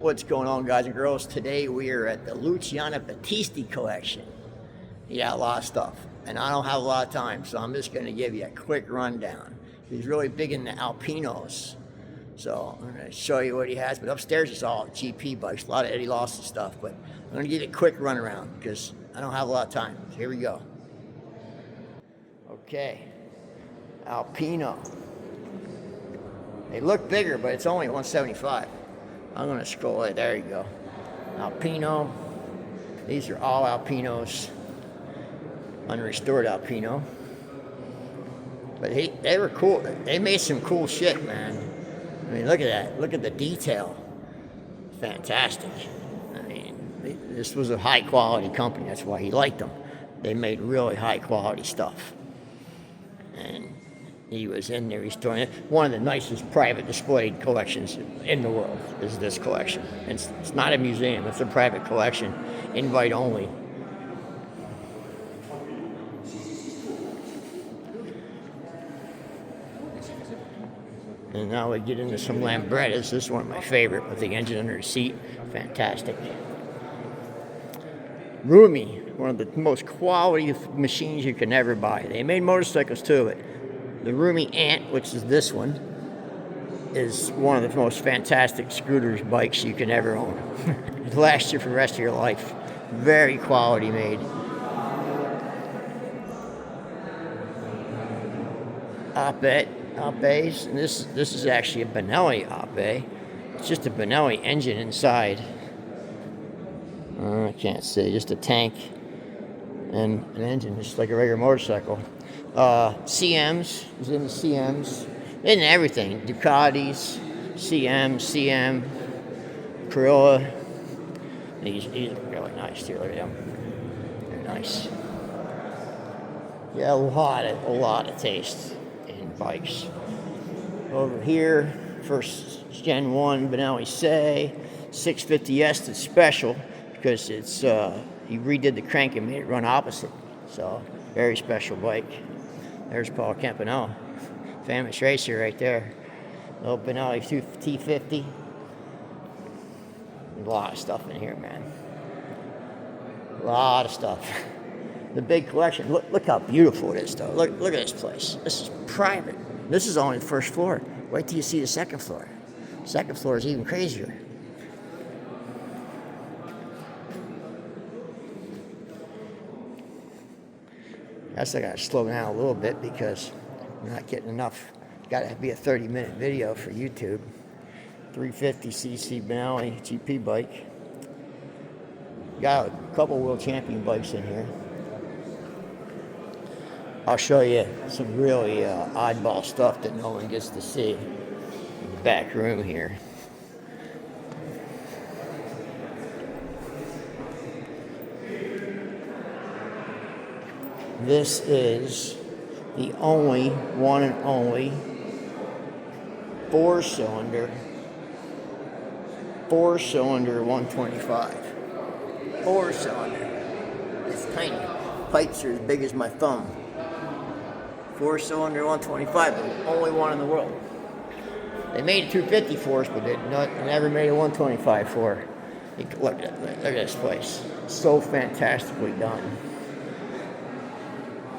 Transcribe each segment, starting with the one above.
What's going on, guys and girls? Today we are at the Luciano Battisti collection. Yeah, a lot of stuff, and I don't have a lot of time, so I'm just going to give you a quick rundown. He's really big in the Alpinos, so I'm going to show you what he has. But upstairs is all GP bikes, a lot of Eddie Lawson stuff. But I'm going to give you a quick run around because I don't have a lot of time. So here we go. Okay, Alpino. They look bigger, but it's only 175. I'm going to scroll it. There you go. Alpino. These are all Alpinos. Unrestored Alpino. But they were cool. They made some cool shit, man. I mean, look at that. Look at the detail. Fantastic. I mean, this was a high quality company. That's why he liked them. They made really high quality stuff. And he was in there restoring it. One of the nicest private displayed collections in the world is this collection. It's not a museum, it's a private collection, invite only. And now we get into some Lambrettas. This is one of my favorite with the engine under the seat. Fantastic. Rumi, one of the most quality machines you can ever buy. They made motorcycles too, but the Rumi Ant, which is this one, is one of the most fantastic scooters bikes you can ever own. It'll last you for the rest of your life. Very quality made. Opes, and this is actually a Benelli Ope. It's just a Benelli engine inside. I can't see, just a tank and an engine, just like a regular motorcycle. CMs, is in the CMs, in everything. Ducatis, CM, Corolla. These are really nice too. Look at them. They're nice. Yeah, a lot of taste in bikes. Over here, first Gen 1 Benelli Say 650S is special because it's he redid the crank and made it run opposite. So very special bike. There's Paul Campanella, famous racer right there. Little Benelli T50. A lot of stuff in here, man. A lot of stuff. The big collection. Look how beautiful it is, though. Look at this place. This is private. This is only the first floor. Wait till you see the second floor. Second floor is even crazier. I guess I got to slow down a little bit because I'm not getting enough. Got to be a 30-minute video for YouTube. 350cc Benelli GP bike. Got a couple world champion bikes in here. I'll show you some really oddball stuff that no one gets to see in the back room here. This is the one and only four-cylinder 125. Four-cylinder. It's tiny. Pipes are as big as my thumb. Four-cylinder 125, but only one in the world. They made a 250 for us, but they never made a 125 for. Look at this place. So fantastically done.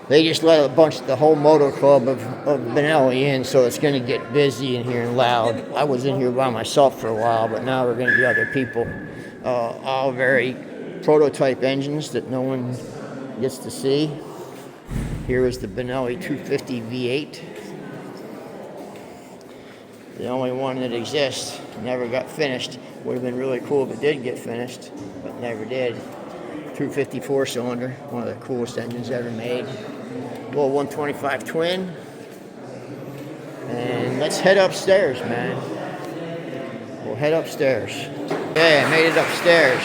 They just let the whole moto club of Benelli in, so it's going to get busy in here and loud. I was in here by myself for a while, but now we're going to be other people. All very prototype engines that no one gets to see. Here is the Benelli 250 V8. The only one that exists, never got finished. Would have been really cool if it did get finished, but never did. 250 4-cylinder, one of the coolest engines ever made. Little 125 twin. And let's head upstairs, man. We'll head upstairs. Okay, I made it upstairs.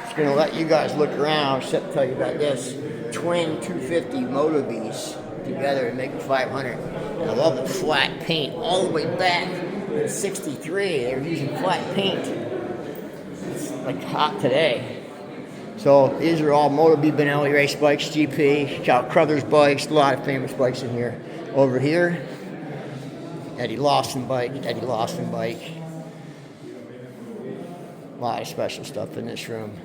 Just gonna let you guys look around, except tell you about this. Twin 250 Moto Bs together and make a 500. And I love the flat paint all the way back. In 63, they were using flat paint. It's like hot today. So these are all Moto B Benelli race bikes, GP, Cal Crothers bikes, a lot of famous bikes in here. Over here, Eddie Lawson bike. A lot of special stuff in this room.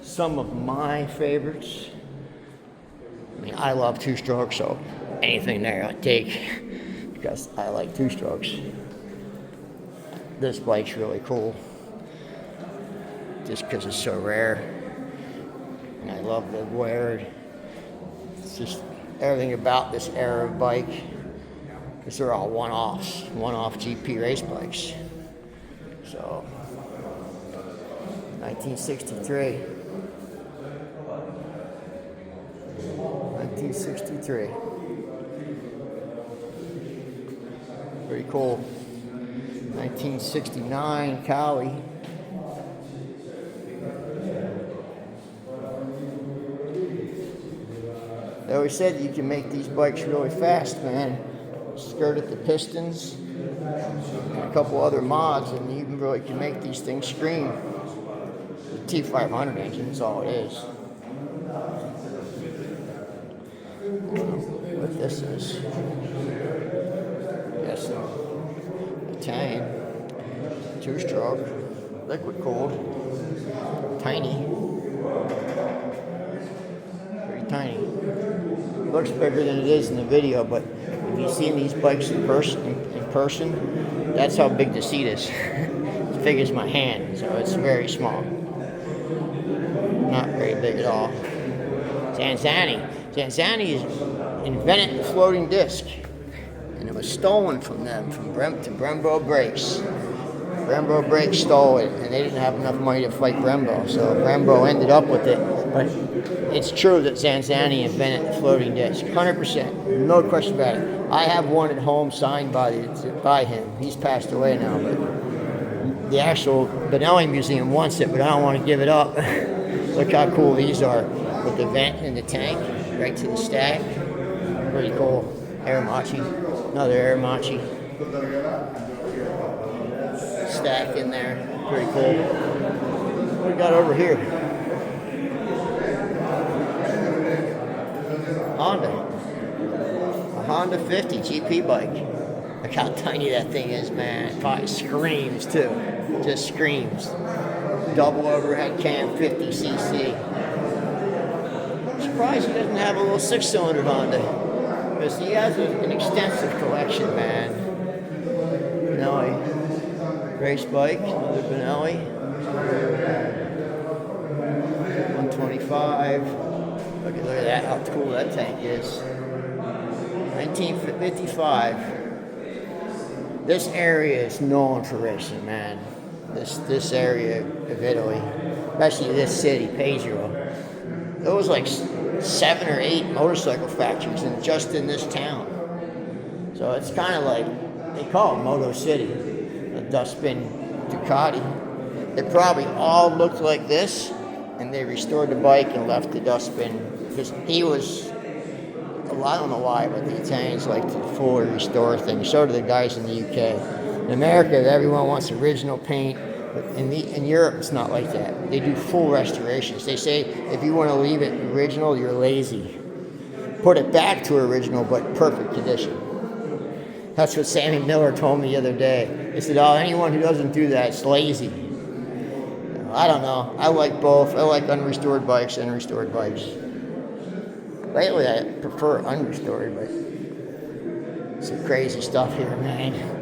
Some of my favorites. I mean, I love two-stroke, so anything there I take because I like two-strokes. This bike's really cool just because it's so rare. And I love the wear. It's just everything about this era of bike. Because they're all one-offs, one-off GP race bikes. So, 1963. 1963. Pretty cool. 1969 Cali. They always said you can make these bikes really fast, man. Skirted the pistons and a couple other mods, and you really can make these things scream. The T500 engine is all it is. What this is? Yes, Italian, two-stroke, liquid cooled, tiny, pretty tiny. Looks bigger than it is in the video, but if you've seen these bikes in person, that's how big the seat is. It's as big as my hand, so it's very small. Not very big at all. Zanzani invented the floating disc, and it was stolen from them, from Brembo Brakes. Brembo Brakes stole it, and they didn't have enough money to fight Brembo, so Brembo ended up with it. But it's true that Zanzani invented the floating disc, 100%, no question about it. I have one at home signed by him. He's passed away now, but the actual Benelli Museum wants it, but I don't want to give it up. Look how cool these are, with the vent in the tank, right to the stack. Pretty cool. Aramachi, another Aramachi. Stack in there, pretty cool. What do we got over here? Honda. A Honda 50 GP bike. Look how tiny that thing is, man. It probably screams too. Just screams. Double overhead cam, 50cc. I'm surprised he doesn't have a little 6-cylinder Honda. Because he has an extensive collection, man. Benelli. Race bike, another Benelli. 125. Look at that, how cool that tank is. 1955. This area is known for racing, man. This area of Italy, especially this city, Pesaro. There was like 7 or 8 motorcycle factories just in this town. So it's kind of like, they call it Moto City, a dustbin Ducati. It probably all looked like this, and they restored the bike and left the dustbin, because he was, well, I don't know why, but the Italians like to fully restore things. So do the guys in the UK. In America, everyone wants original paint. But in Europe, it's not like that. They do full restorations. They say if you want to leave it original, you're lazy. Put it back to original, but perfect condition. That's what Sammy Miller told me the other day. He said, oh, anyone who doesn't do that is lazy. I don't know. I like both. I like unrestored bikes and restored bikes. Lately, I prefer unrestored, but some crazy stuff here, man.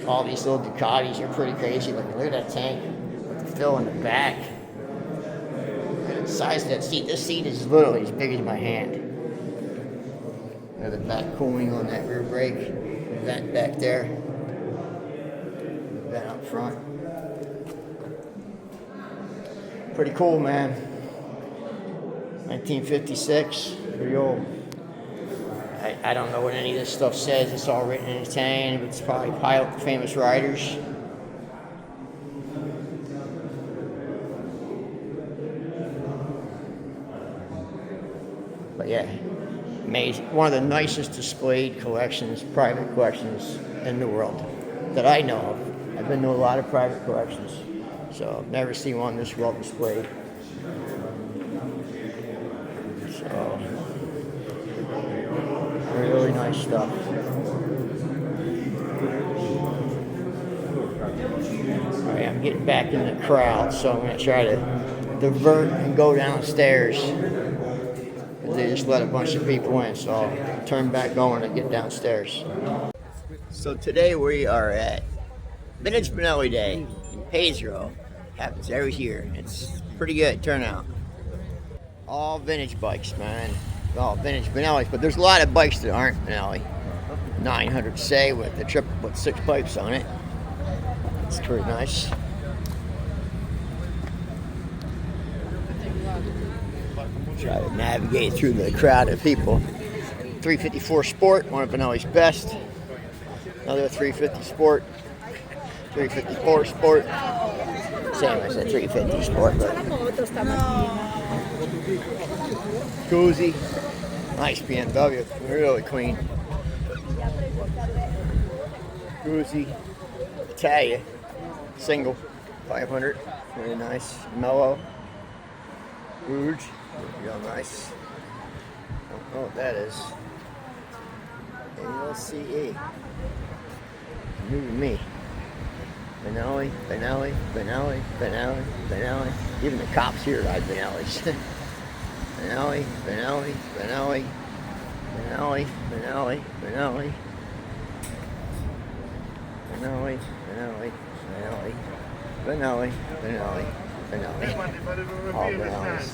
All these little Ducatis are pretty crazy. Look at that tank with the fill in the back. Look at the size of that seat. This seat is literally as big as my hand. Look at the back cooling on that rear brake. Vent back there. Vent up front. Pretty cool, man. 1956. Pretty old. I don't know what any of this stuff says. It's all written in Italian, but it's probably famous riders. But yeah, amazing. One of the nicest displayed collections, private collections in the world that I know of. I've been to a lot of private collections, so I've never seen one this well displayed. So, really nice stuff. All right, I'm getting back in the crowd, so I'm going to try to divert and go downstairs. They just let a bunch of people in, so I'll turn back going and get downstairs. So today we are at Vintage Benelli Day in Pesaro. Happens every year. It's pretty good turnout. All vintage bikes, man. All vintage Benellis, but there's a lot of bikes that aren't Benelli. 900 say with the triple with 6 pipes on it. It's pretty nice. Try to navigate through the crowd of people. 354 Sport, one of Benelli's best. Another 350 Sport. 354 Sport. Same as a 350 Sport, but cozy. Nice BMW, really clean. Cozy. Italian. Single. 500. Really nice. Mellow. Rouge. Real nice. Don't know what that is. ALCE. New to me. Benelli, Benelli, Benelli, Benelli, Benelli. Even the cops here ride Benellis. Benelli, Benelli, Benelli, Benelli, Benelli, Benelli, Benelli, Benelli, Benelli, Benelli, Benelli, Benelli. All Benellis.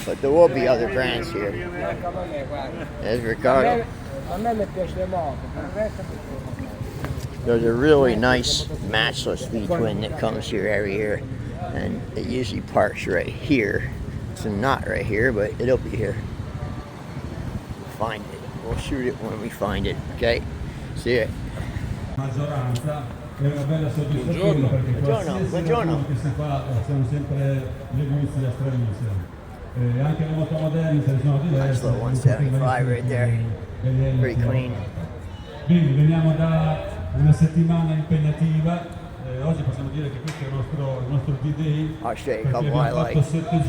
But there will be other brands here. There's Ricardo. There's a really nice matchless V-twin that comes here every year, and it usually parks right here. It's not right here, but it'll be here. Find it. We'll shoot it when we find it. Okay? See it. Maggioranza è una bella soddisfazione perché qualsiasi lavoro che si fa siamo sempre le gusti a stranissime. Anche le moto moderne se ne sono diverse. Nice little 175 right there. Pretty clean. Quindi veniamo da una settimana impegnativa. Oggi possiamo dire che questo è il nostro D-Day. I'll show you a couple I like. I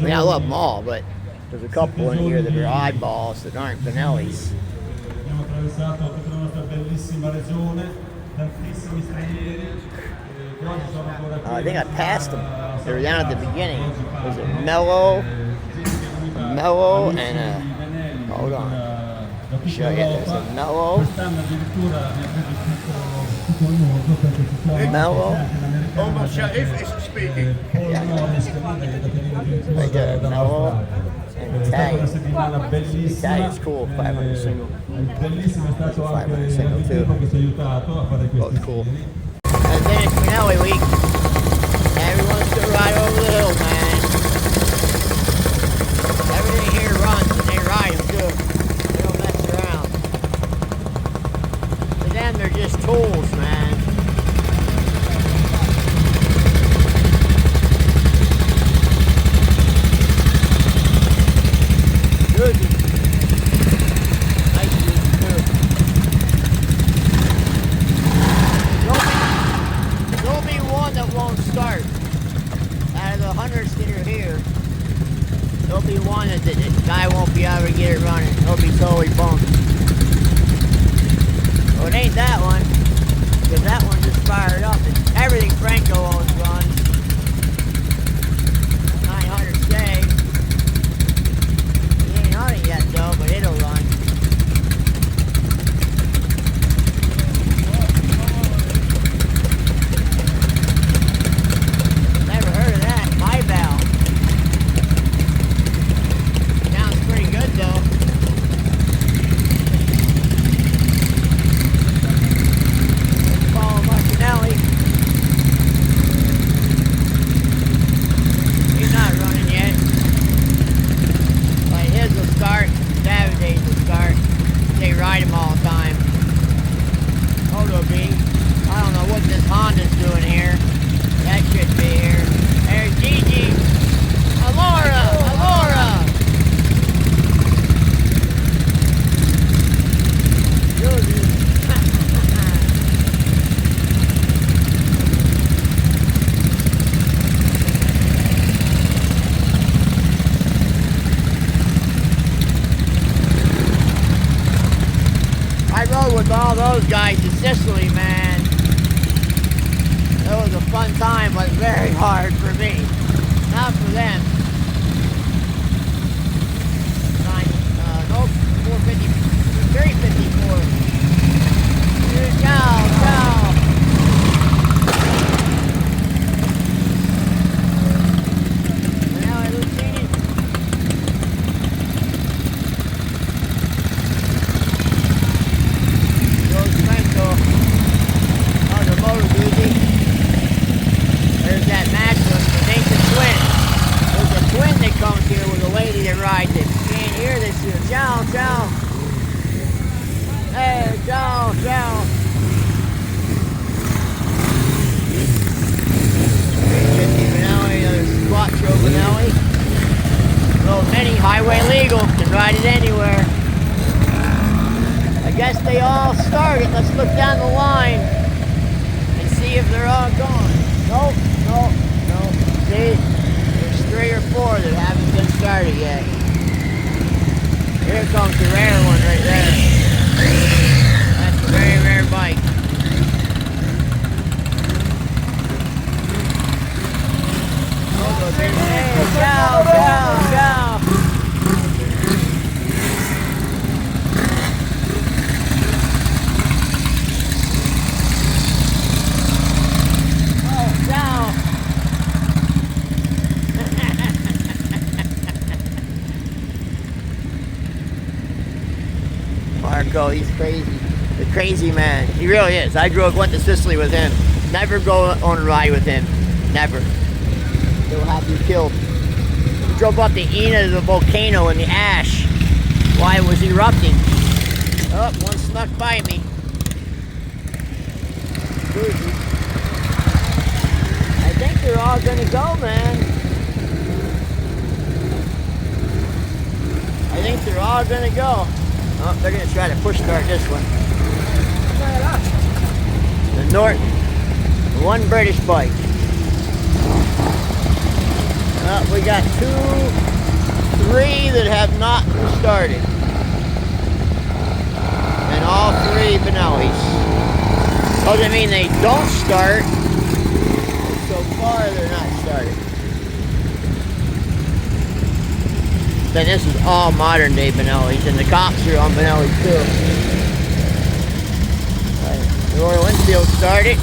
mean, I love them all, but there's a couple in here that are eyeballs that aren't Benellis. Abbiamo attraversato tutta la nostra bellissima regione, tantissimi stranieri. I think I passed them. They were down at the beginning. There's a mellow, and a. Hold on. Show you. There's a mellow. Mellow. Almost if speaking. Yeah. Right there, mellow. And Italian. Italian's cool. 500 single. 500 single too. Both cool. And then it's Benelli week. Everyone's gonna ride over the hill, man. Everything here runs and they ride them too. They don't mess around. To them, they're just tools, man. Good. Nice too. There'll be one that won't start. Out of the hundreds that are here, there'll be one that the guy won't be able to get it running. He'll be totally bummed. Well, it ain't that one, because that one just fired up. And everything Franco always runs. 900 say. He ain't on it yet though, but it'll run. Never heard of that. My valve. Sounds pretty good though. Let's follow Martinelli. He's not running yet. But his will start. Saturday's will start. They ride him all the time. Hold B. I don't know what this Honda's doing here. That should be here. There's Gigi. Alora! Alora! I rode with all those guys in Sicily, man. That was a fun time, but very hard for me. Not for them. Nope, 450, 354. Ciao, ciao. Benelli Lucini. Goes Franco. Oh, the motor doozy. There's that matchless, but ain't the twin. There's a twin that comes here with a lady that rides it. You can't hear this here. Ciao, ciao. Hey, ciao, ciao. 350 Benelli, there's Quattro Benelli. Little mini highway legal, can ride it anywhere. I guess they all started. Let's look down the line and see if they're all gone. Nope, nope, nope. See, there's 3 or 4 that haven't been started yet. Here comes the rare one right there. That's a very rare bike. Hey, ciao, ciao, ciao. Oh, ciao. Marco, he's crazy. The crazy man. He really is. I went to Sicily with him. Never go on a ride with him. Never. He'll have you killed. We drove up the Ina of the volcano in the ash while it was erupting. Oh, one snuck by me. I think they're all gonna go, man. I think they're all gonna go. Oh, they're gonna try to push start this one. The Norton, one British bike. We got 2, 3 that have not started. And all 3 Benellis. Doesn't mean they don't start. So far, they're not started. Then this is all modern day Benellis, and the cops are on Benelli too. The Royal Enfield started.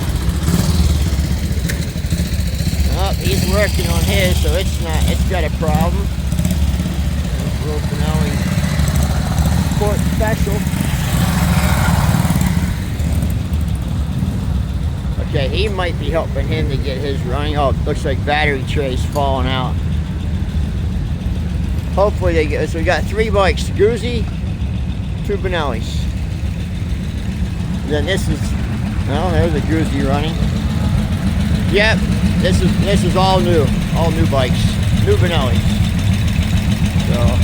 Oh, he's working on his, so it's got a problem. Little Benelli Sport Special. Okay, he might be helping him to get his running. Oh, it looks like battery tray's falling out. Hopefully they get, so we got 3 bikes, Guzzi, 2 Benellis. Then this is, well, there's a Guzzi running. Yep, this is all new bikes, new Benellis. So.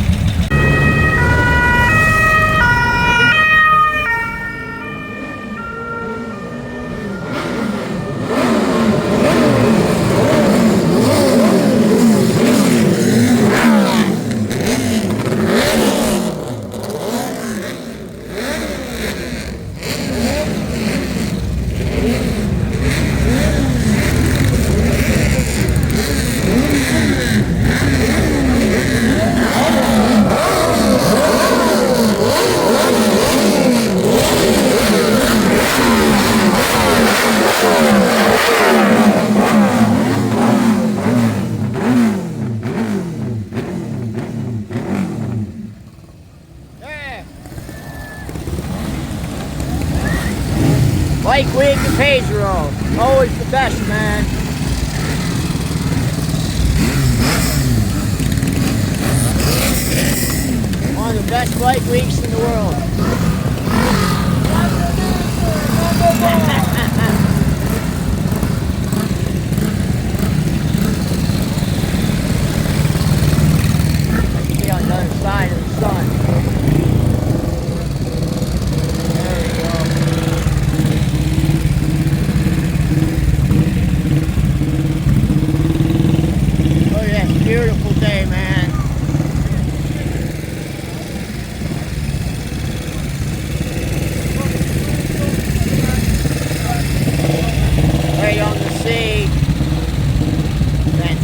Bike Week in Pesaro, always the best, man. One of the best bike weeks in the world. See on the other side of the sun. Beautiful day, man. Right on the sea.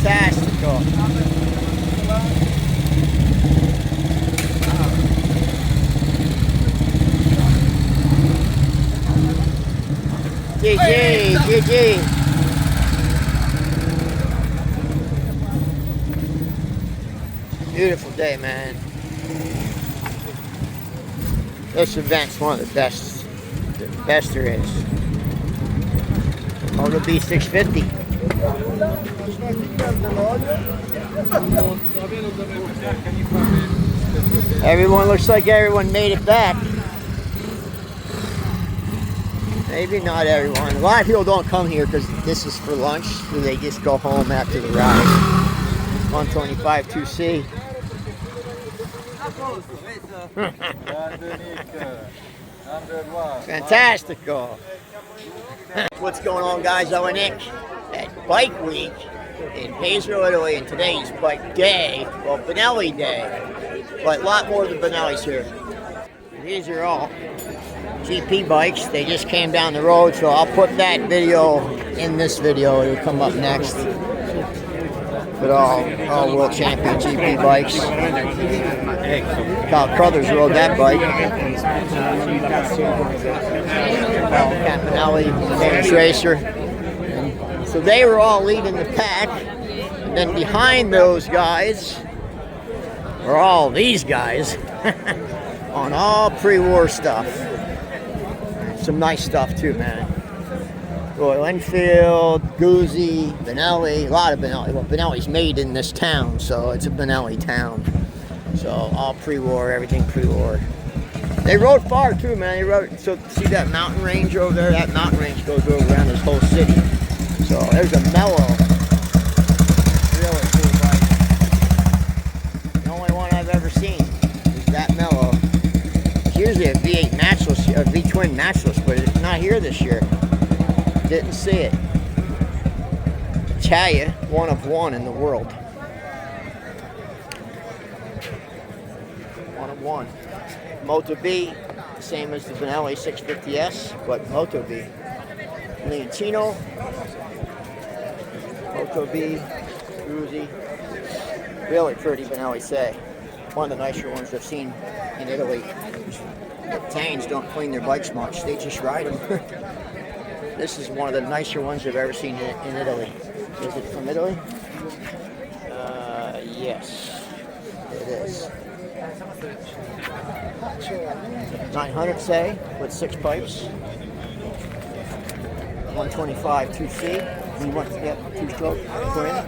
Fantastical. GG, GG. Beautiful day, man. This event's one of the best there is. Moto B 650. Everyone looks like everyone made it back. Maybe not everyone. A lot of people don't come here because this is for lunch, so they just go home after the ride. 125 2C. Fantastical. What's going on, guys? I'm Nick at Bike Week in Pesaro, Italy, and today's bike day. Well, Benelli day, but a lot more than Benelli's here. These are all GP bikes. They just came down the road, so I'll put that video in this video. It'll come up next. But all world champion GP bikes. Kyle Crothers rode that bike. Campanelli, famous racer. And so they were all leading the pack. And then behind those guys were all these guys on all pre-war stuff. Some nice stuff too, man. Royal Enfield, Guzzi, Benelli, a lot of Benelli. Well, Benelli's made in this town, so it's a Benelli town. So all pre-war, everything pre-war. They rode far too, man. They rode. So see that mountain range over there? That mountain range goes over around this whole city. So there's a mellow, really cool bike. The only one I've ever seen is that mellow. It's usually a V8 matchless, a V-twin matchless, but it's not here this year. Didn't see it. Italia, one of one in the world. One of one. Moto B, same as the Benelli 650S, but Moto B. Leontino, Moto B, Guzzi. Really pretty Benelli say. One of the nicer ones I've seen in Italy. The Italians don't clean their bikes much, they just ride them. This is one of the nicer ones I've ever seen in Italy. Is it from Italy? Yes, it is. 900 say, with 6 pipes. 125 2C. You want to get 2-stroke twin.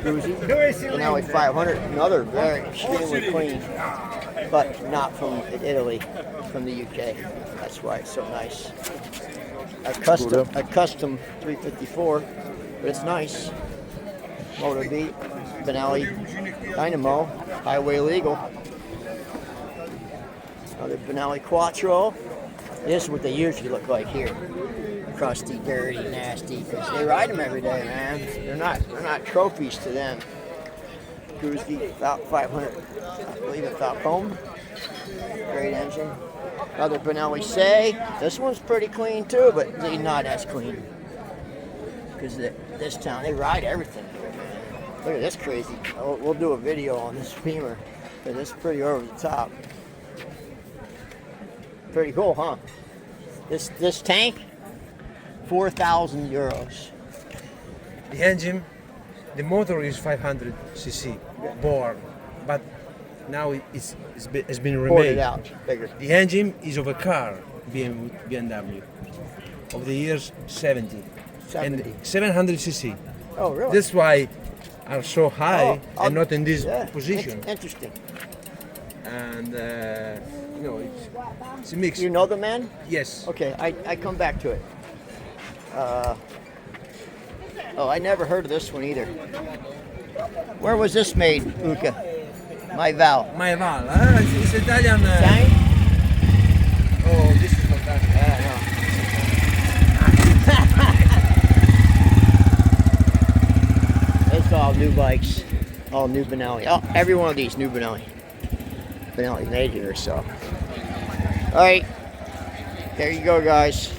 Guzzi. Benelli 500. Another very extremely clean, but not from Italy, from the UK. That's why it's so nice. A custom 354, but it's nice. Moto B, Benelli, Dynamo, highway legal. Another Benelli Quattro. This is what they usually look like here. Crusty, dirty, nasty. Cause they ride them every day, man. They're not trophies to them. Guzzi, about 500. I believe it's about home. Great engine. Another Benelli say. This one's pretty clean too, but they're not as clean. Because this town, they ride everything here, man. Look at this crazy. We'll do a video on this Beamer. But it's pretty over the top. Pretty cool, huh? This tank, 4,000 euros. The engine, the motor is 500 cc bore, but now it's been remade. Ported out, bigger. The engine is of a car, BMW, of the years 70. 70. And 700 cc. Oh, really? That's why are so high and not in this position. Interesting. And you know, it's a mix. You know the man? Yes. Okay, I come back to it. I never heard of this one either. Where was this made, Luca? My Val. My Val, it's Italian. Italian? Oh, this is not that. It's all new bikes, all new Benelli. Oh, every one of these new Benelli. Benelli made here, so. All right, there you go, guys.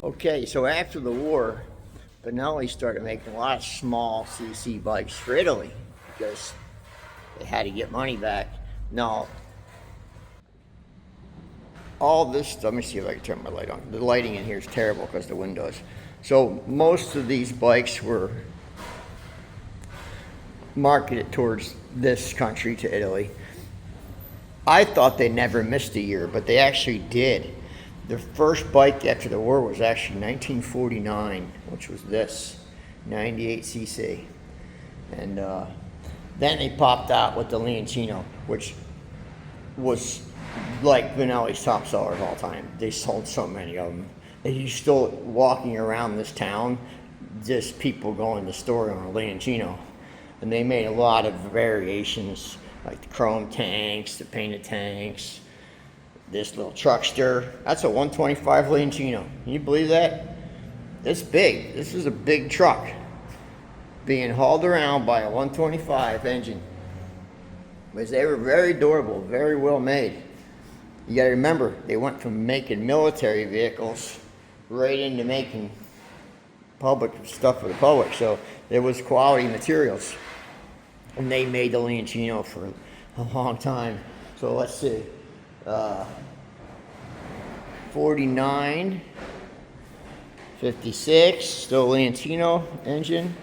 Okay, so after the war, Benelli started making a lot of small CC bikes for Italy because they had to get money back. Now, all this, let me see if I can turn my light on. The lighting in here is terrible because the windows. So most of these bikes were marketed towards this country, to Italy. I thought they never missed a year, but they actually did. Their first bike after the war was actually 1949, which was this, 98cc. And then they popped out with the Leoncino, which was like Benelli's top seller of all time. They sold so many of them. And you're still walking around this town, just people going to the store on a Leoncino. And they made a lot of variations, like the chrome tanks, the painted tanks, this little truckster. That's a 125 Leoncino. Can you believe that? It's big. This is a big truck being hauled around by a 125 engine. Because they were very durable, very well made. You gotta remember, they went from making military vehicles right into making public stuff for the public. So there was quality materials. And they made the Leoncino for a long time. So let's see. 49, 56, still Leoncino engine.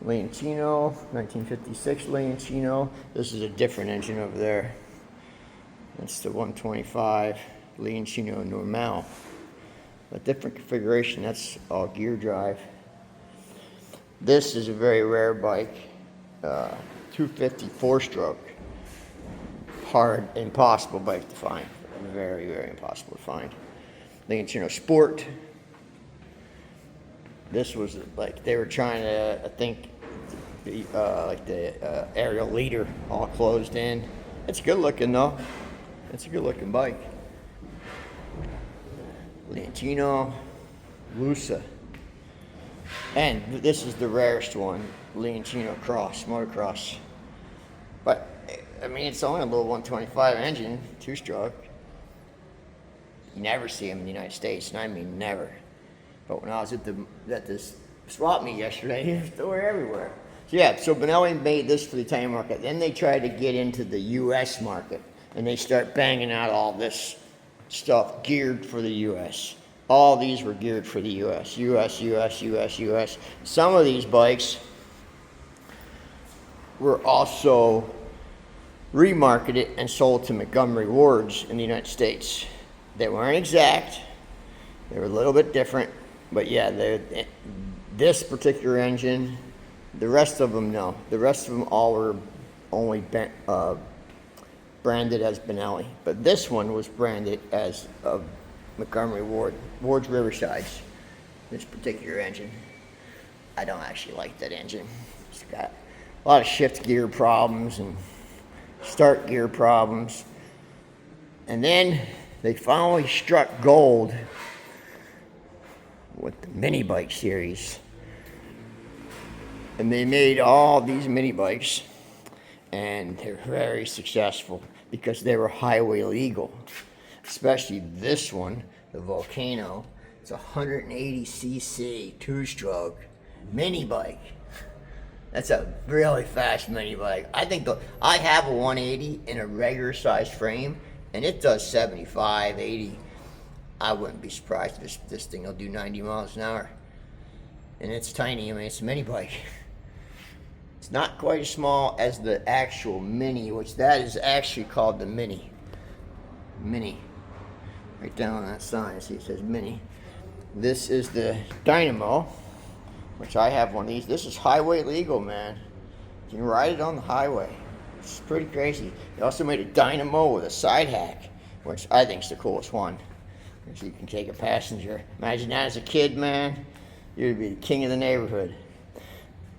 Leoncino, 1956 Leoncino. This is a different engine over there. That's the 125 Leoncino Normal. A different configuration, that's all gear drive. This is a very rare bike, 250 4-stroke. Hard, impossible bike to find. Very, very impossible to find. Leoncino Sport. This was like they were trying to, I think, like the aerial leader, all closed in. It's good looking though. It's a good looking bike. Leoncino Lusa. And this is the rarest one, Leoncino Cross, motocross. But, I mean, it's only a little 125 engine, 2-stroke. You never see them in the United States, and I mean never. But when I was at this swap meet yesterday, they were everywhere. So yeah, so Benelli made this for the Italian market. Then they tried to get into the U.S. market, and they start banging out all this stuff geared for the U.S. All these were geared for the U.S. U.S. Some of these bikes were also remarketed and sold to Montgomery Wards in the United States. They weren't exact. They were a little bit different. But yeah, this particular engine, the rest of them, no. The rest of them all were only branded as Benelli. But this one was branded as Montgomery Ward's Riversides. This particular engine. I don't actually like that engine. It's got a lot of shift gear problems and start gear problems. And then they finally struck gold with the mini bike series. And they made all these mini bikes, and they're very successful because they were highway legal. Especially this one, the Volcano. It's a 180cc 2-stroke mini bike. That's a really fast mini bike. I have a 180 in a regular size frame, and it does 75, 80. I wouldn't be surprised if this thing will do 90 miles an hour. And it's tiny. I mean, it's a mini bike. It's not quite as small as the actual Mini, which that is actually called the Mini. Mini. Right down on that sign, see it says Mini. This is the Dynamo, which I have one of these. This is highway legal, man. You can ride it on the highway. It's pretty crazy. They also made a Dynamo with a side hack, which I think is the coolest one. So you can take a passenger. Imagine that as a kid, man. You'd be the king of the neighborhood.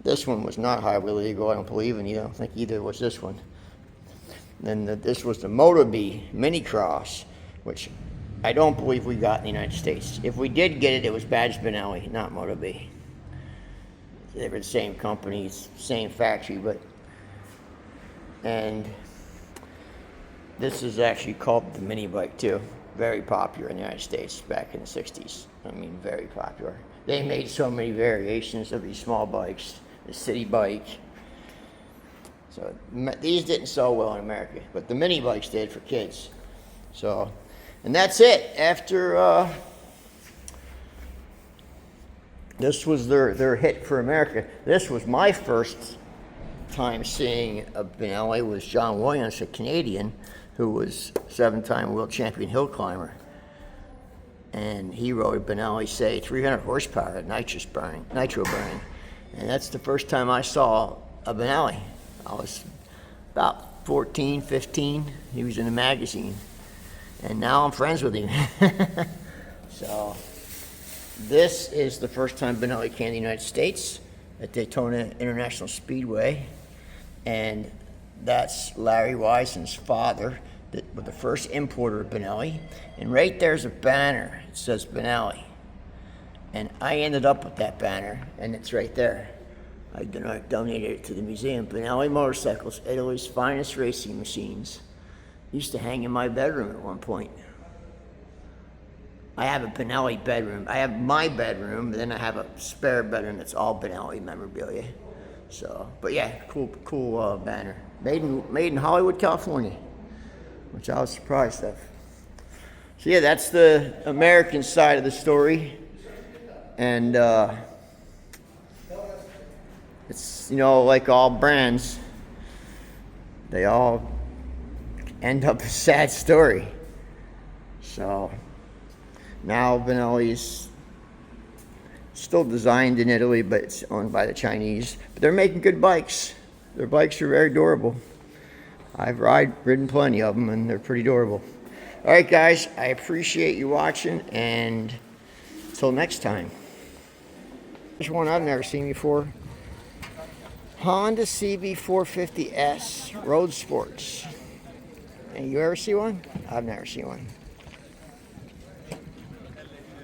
This one was not highway legal, I don't believe, and I don't think either was this one. Then this was the Moto B Mini Cross, which I don't believe we got in the United States. If we did get it, it was badged Benelli, not Moto B. They were the same company, same factory, and this is actually called the mini bike too. Very popular in the United States back in the 60s. I mean, very popular. they made so many variations of these small bikes, the city bike. So these didn't sell well in America, but the mini bikes did for kids. So, and that's it. After this was their hit for America. This was my first time seeing a Benelli. Was John Williams, a Canadian, who was 7-time world champion hill climber. And he rode a Benelli, say 300 horsepower at nitro burning. And that's the first time I saw a Benelli. I was about 14, 15. He was in a magazine. And now I'm friends with him. So this is the first time Benelli came to the United States at Daytona International Speedway. And that's Larry Wisen's father, that was the first importer of Benelli. And right there's a banner. It says Benelli. And I ended up with that banner, and it's right there. I donated it to the museum. Benelli Motorcycles, Italy's finest racing machines. Used to hang in my bedroom at one point. I have a Benelli bedroom. I have my bedroom, but then I have a spare bedroom that's all Benelli memorabilia. So, but yeah, cool banner. Made in Hollywood, California, which I was surprised of. So yeah, that's the American side of the story. And it's, you know, like all brands, they all end up a sad story. So now Benelli's still designed in Italy, but it's owned by the Chinese. But they're making good bikes. Their bikes are very durable. I've ridden plenty of them, and they're pretty durable. All right, guys, I appreciate you watching, and until next time. There's one I've never seen before. Honda CB450S Road Sports. And you ever see one? I've never seen one.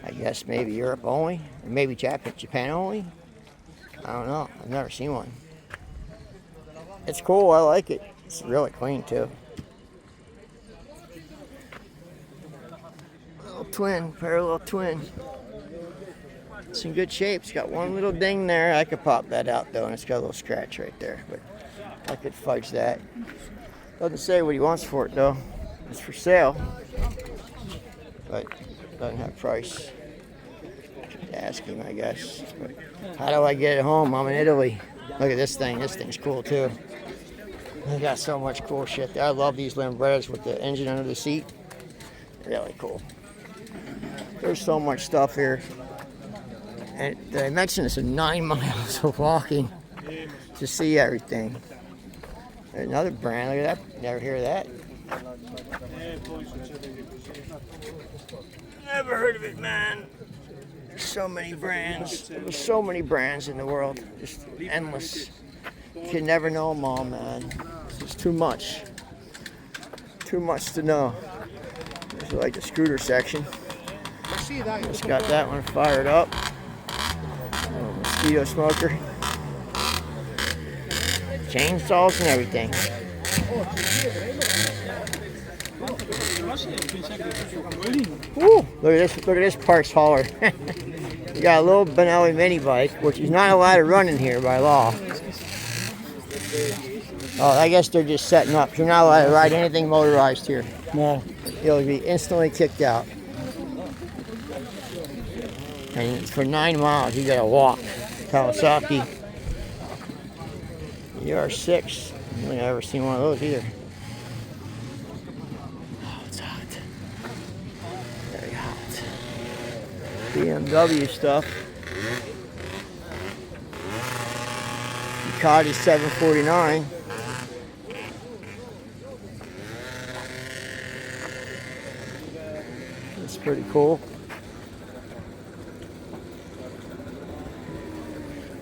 I guess maybe Europe only, or maybe Japan only. I don't know. I've never seen one. It's cool. I like it. It's really clean too. Little twin, parallel twin. It's in good shape. It's got one little ding there. I could pop that out though, and it's got a little scratch right there, but I could fudge that. Doesn't say what he wants for it though. It's for sale, but doesn't have price. Ask him, I guess. But how do I get it home? I'm in Italy. Look at this thing. This thing's cool too. They got so much cool shit there. I love these Lambrettas with the engine under the seat. Really cool. There's so much stuff here. And did I mention it's 9 miles of walking to see everything. There's another brand. Look at that. Never hear of that. Never heard of it, man. There's so many brands. There's so many brands in the world. Just endless. You can never know them all, man. It's too much. Too much to know. This is like the scooter section. Just got that one fired up. Little mosquito smoker. Chainsaws and everything. Woo! Look at this parts hauler. You got a little Benelli mini bike, which is not allowed to run in here by law. Oh, I guess they're just setting up. You're not allowed to ride anything motorized here. No. You'll be instantly kicked out. And for 9 miles, you gotta walk. Kawasaki. ER6. I've never seen one of those either. Oh, it's hot. Very hot. BMW stuff. Ducati 749. That's pretty cool.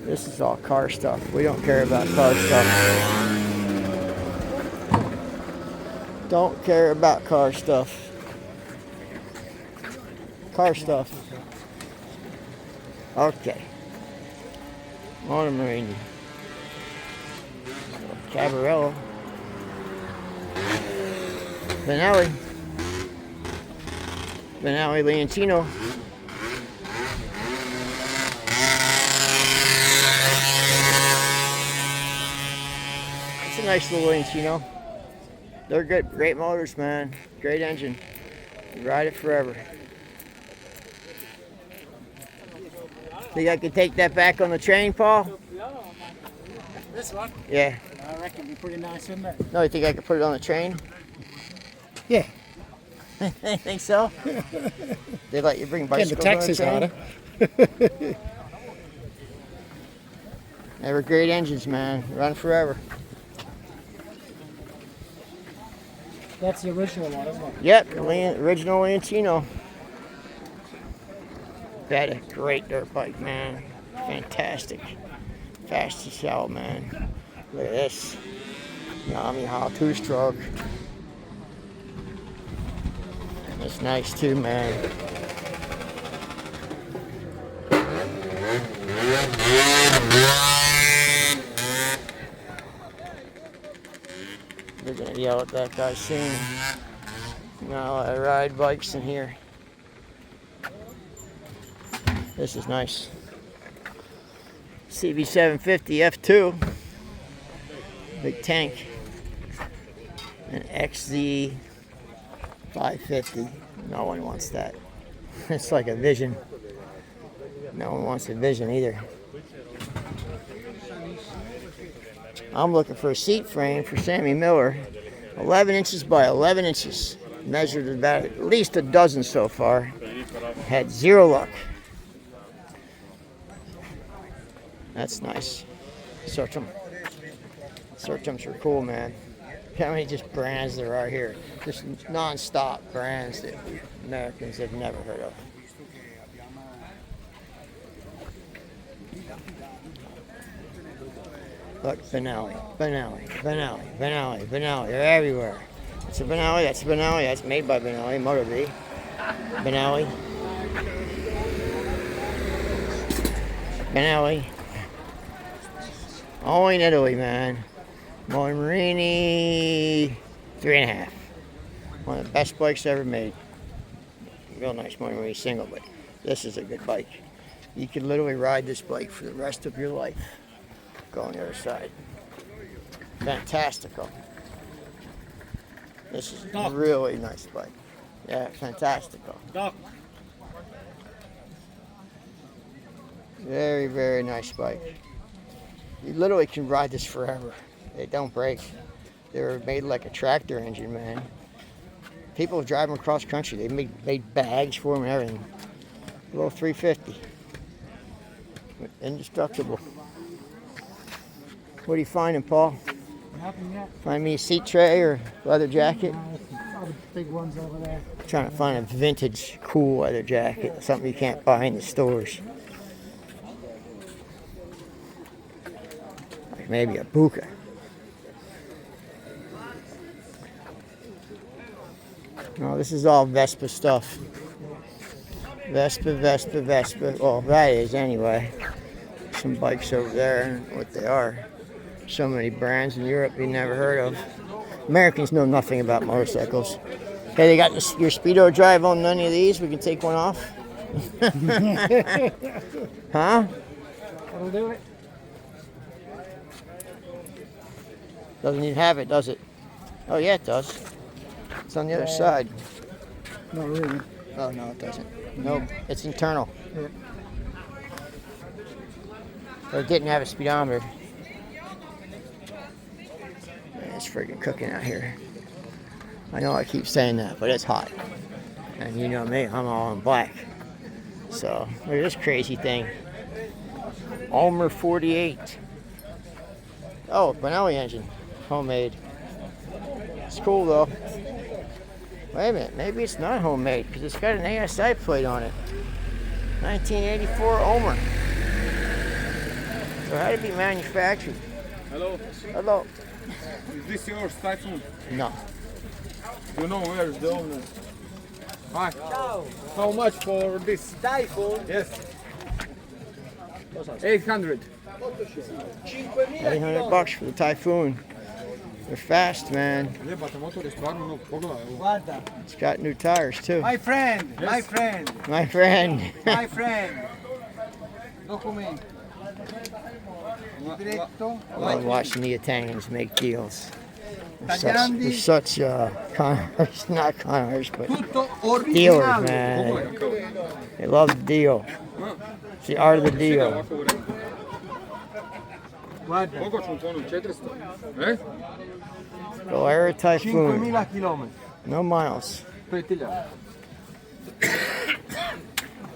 This is all car stuff. We don't care about car stuff. Don't care about car stuff. Car stuff. Okay. Monomarine. Cabarello. Benelli. Benelli Leontino. nice little Leontino. They're good. Great motors, man. Great engine. You ride it forever. Think I could take that back on the train, Paul? This one? Yeah. I reckon it'd be pretty nice, wouldn't it? No, you think I could put it on the train? Yeah. Think so? They let you bring bicycles Yeah, the taxi's on the harder. train? They were great engines, man. Run forever. That's the original one, isn't it? Yep, original Leontino. That a great dirt bike, man. Fantastic. Fast as hell, man. Look at this. Yamaha 2-stroke. It's nice too, man. They're gonna yell at that guy soon. No, I ride bikes in here. This is nice. CB750 F2. Big tank. An XZ 550. No one wants that. It's like a Vision. No one wants a Vision either. I'm looking for a seat frame for Sammy Miller. 11 inches by 11 inches. Measured about at least a dozen so far. Had zero luck. That's nice. Search them. Search them are cool, man. How many just brands there are here? Just non-stop brands that Americans have never heard of. Look, Benelli, Benelli, Benelli, Benelli, Benelli. They're everywhere. It's a Benelli, that's a Benelli, that's made by Benelli, Motor B. Benelli. Benelli. Only in Italy, man. Motorini 3.5. One of the best bikes ever made. Real nice Motorini single, but this is a good bike. You could literally ride this bike for the rest of your life. Go on the other side. Fantastical. This is a really nice bike. Yeah, fantastical. Very, very nice bike. You literally can ride this forever. They don't break. They're made like a tractor engine, man. People drive them across country. They made bags for them and everything. A little 350. Indestructible. What are you finding, Paul? Nothing yet. Find me a seat tray or leather jacket? All the big ones over there. Trying to find a vintage, cool leather jacket. Something you can't buy in the stores. Like maybe a Buka. No, this is all Vespa stuff. Vespa, Vespa, Vespa. Well, that is anyway. Some bikes over there and what they are. So many brands in Europe you never heard of. Americans know nothing about motorcycles. Hey, they got your Speedo drive on none of these? We can take one off? Huh? That'll do it. Doesn't even have it, does it? Oh, yeah, it does. It's on the other side. Not really. Oh, no, it doesn't. Nope, it's internal. Yeah. But it didn't have a speedometer. Man, it's freaking cooking out here. I know I keep saying that, but it's hot. And you know me, I'm all in black. So, look at this crazy thing. Ulmer 48. Oh, Benelli engine. Homemade. It's cool though. Wait a minute, maybe it's not homemade because it's got an ASI plate on it. 1984 Ulmer. So how did it be manufactured? Hello, Hello. is this yours, Typhoon? No. You know where's the owner? Hi. How much for this? Typhoon. Yes. 800. $800 for the Typhoon. They're fast, man. Jebate, motor je stvarno no, pogledaj ovo. Guarda. It's got new tires too. My friend. My friend. My friend. My friend. Document. I love watching the Italians make deals. They're such con- not con artists, but dealers, man. They love the deal. It's the art of the deal. Koliko ćemo ponuditi? 400? Pesaro Typhoon. 5.000 km. No miles. 5.000.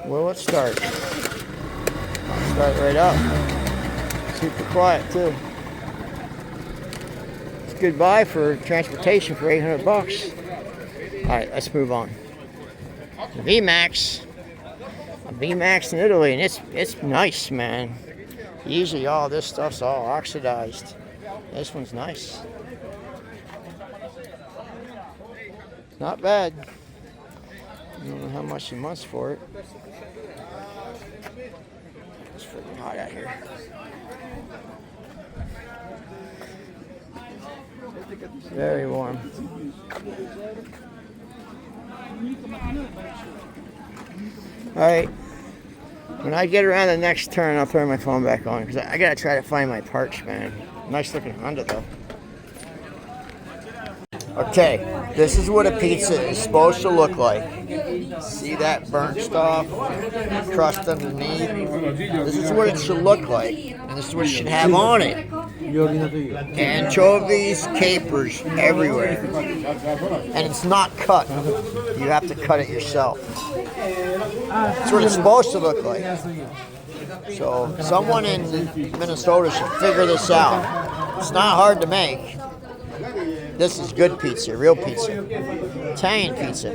Well, let's start. I'll start right up. Super quiet too. It's a good buy for transportation for $800. All right, let's move on. The VMAX. A VMAX in Italy, and it's nice, man. Usually all this stuff's all oxidized. This one's nice. Not bad. I don't know how much he wants for it. It's freaking hot out here. Very warm. All right. When I get around the next turn, I'll turn my phone back on because I gotta try to find my parts, man. Nice looking Honda though. Okay, this is what a pizza is supposed to look like. See that burnt stuff, crust underneath? This is what it should look like, and this is what it should have on it. Anchovies, capers everywhere. And it's not cut. You have to cut it yourself. That's what it's supposed to look like. So someone in Minnesota should figure this out. It's not hard to make. This is good pizza, real pizza. Italian pizza.